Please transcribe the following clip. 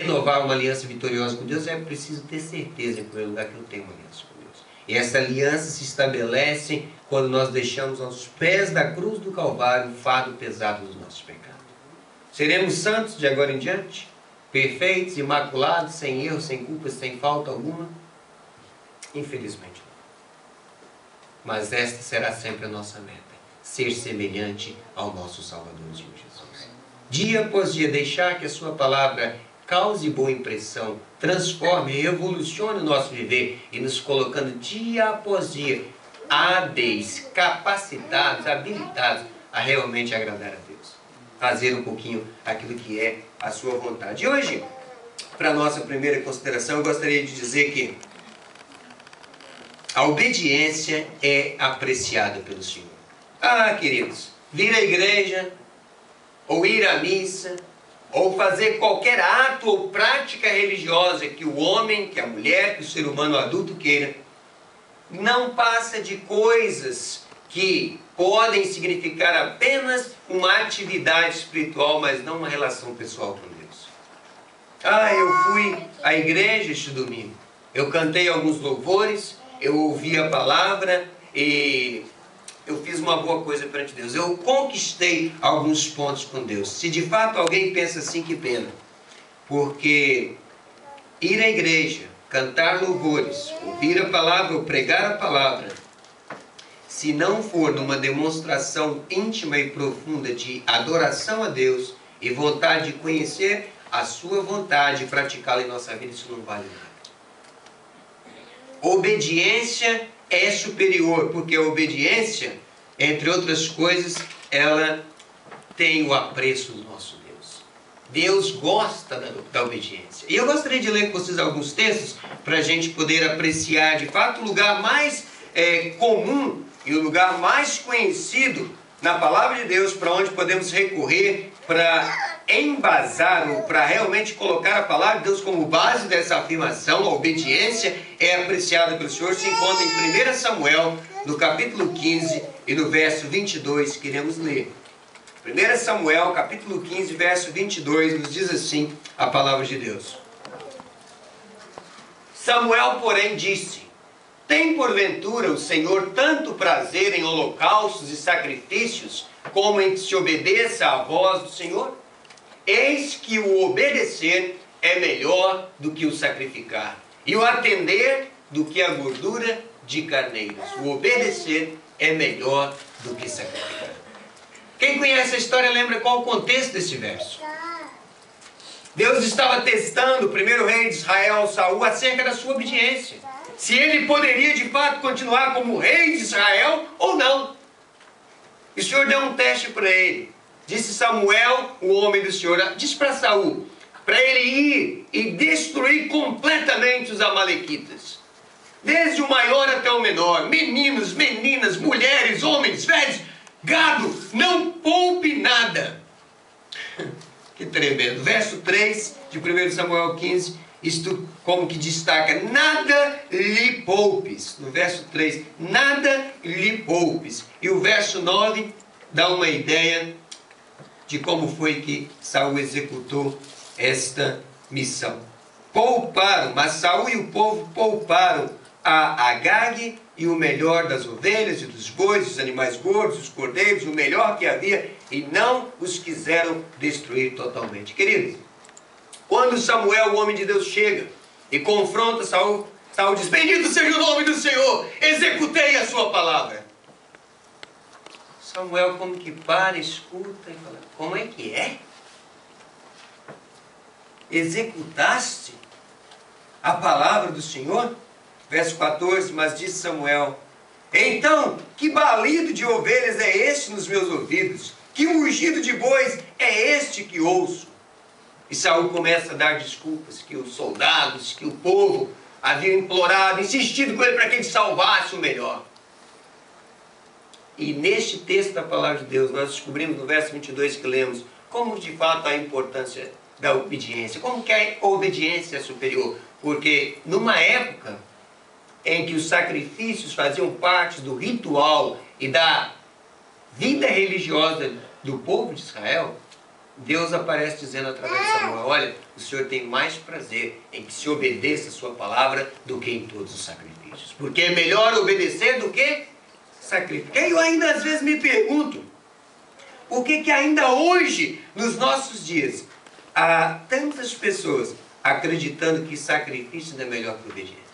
renovar uma aliança vitoriosa com Deus, é preciso ter certeza, em primeiro lugar, que eu tenho uma aliança com Deus. E essa aliança se estabelece quando nós deixamos aos pés da cruz do Calvário o fardo pesado dos nossos pecados. Seremos santos de agora em diante? Perfeitos, imaculados, sem erro, sem culpa, sem falta alguma? Infelizmente não. Mas esta será sempre a nossa meta: ser semelhante ao nosso Salvador Jesus. Dia após dia, deixar que a sua palavra cause boa impressão, transforme, revolucione o nosso viver e nos colocando dia após dia hábeis, capacitados, habilitados a realmente agradar a Deus. Fazer um pouquinho aquilo que é a sua vontade. E hoje, para a nossa primeira consideração, eu gostaria de dizer que a obediência é apreciada pelo Senhor. Ah, queridos, vir à igreja, ou ir à missa, ou fazer qualquer ato ou prática religiosa que o homem, que a mulher, que o ser humano adulto queira, não passa de coisas que podem significar apenas uma atividade espiritual, mas não uma relação pessoal com Deus. Ah, eu fui à igreja este domingo, eu cantei alguns louvores, eu ouvi a palavra e eu fiz uma boa coisa perante Deus. Eu conquistei alguns pontos com Deus. Se de fato alguém pensa assim, que pena. Porque ir à igreja, cantar louvores, ouvir a palavra ou pregar a palavra, se não for numa demonstração íntima e profunda de adoração a Deus e vontade de conhecer a sua vontade e praticá-la em nossa vida, isso não vale nada. Obediência é superior, porque a obediência, entre outras coisas, ela tem o apreço do nosso Deus. Deus gosta da obediência. E eu gostaria de ler com vocês alguns textos para a gente poder apreciar de fato o lugar mais comum e o lugar mais conhecido na palavra de Deus, para onde podemos recorrer para embasar ou para realmente colocar a palavra de Deus como base dessa afirmação. A obediência é apreciada pelo Senhor. Se encontra em 1 Samuel, no capítulo 15 e no verso 22, queremos ler. 1 Samuel, capítulo 15, verso 22, nos diz assim a palavra de Deus. Samuel, porém, disse: tem porventura o Senhor tanto prazer em holocaustos e sacrifícios, como em que se obedeça à voz do Senhor? Eis que o obedecer é melhor do que o sacrificar, e o atender do que a gordura de carneiros. O obedecer é melhor do que sacrificar. Quem conhece a história lembra qual o contexto desse verso? Deus estava testando o primeiro rei de Israel, Saul, acerca da sua obediência. Se ele poderia de fato continuar como rei de Israel ou não. E o Senhor deu um teste para ele. Disse Samuel, o homem do Senhor, disse para Saul, para ele ir e destruir completamente os amalequitas. Desde o maior até o menor, meninos, meninas, mulheres, homens, velhos, gado, não poupe nada. Que tremendo. Verso 3 de 1 Samuel 15, isto como que destaca: nada lhe poupes. No verso 3, nada lhe poupes. E o verso 9 dá uma ideia de como foi que Saul executou esta missão. Pouparam, mas Saul e o povo pouparam a Agag e o melhor das ovelhas e dos bois, dos animais gordos, dos cordeiros, o melhor que havia, e não os quiseram destruir totalmente. Queridos, quando Samuel, o homem de Deus, chega e confronta Saul, Saul diz: bendito seja o nome do Senhor, executei a sua palavra. Samuel como que para, escuta e fala: como é que é? Executaste a palavra do Senhor? Verso 14, mas disse Samuel: então, que balido de ovelhas é este nos meus ouvidos? Que mugido de bois é este que ouço? E Saul começa a dar desculpas, que os soldados, que o povo haviam implorado, insistido com ele para que ele salvasse o melhor. E neste texto da palavra de Deus, nós descobrimos no verso 22 que lemos, como de fato a importância da obediência, como que a obediência é superior. Porque numa época em que os sacrifícios faziam parte do ritual e da vida religiosa do povo de Israel, Deus aparece dizendo através de Samuel: olha, o Senhor tem mais prazer em que se obedeça a sua palavra do que em todos os sacrifícios. Porque é melhor obedecer do que sacrificar. Eu ainda às vezes me pergunto, por que ainda hoje, nos nossos dias, há tantas pessoas acreditando que sacrifício é melhor que obediência?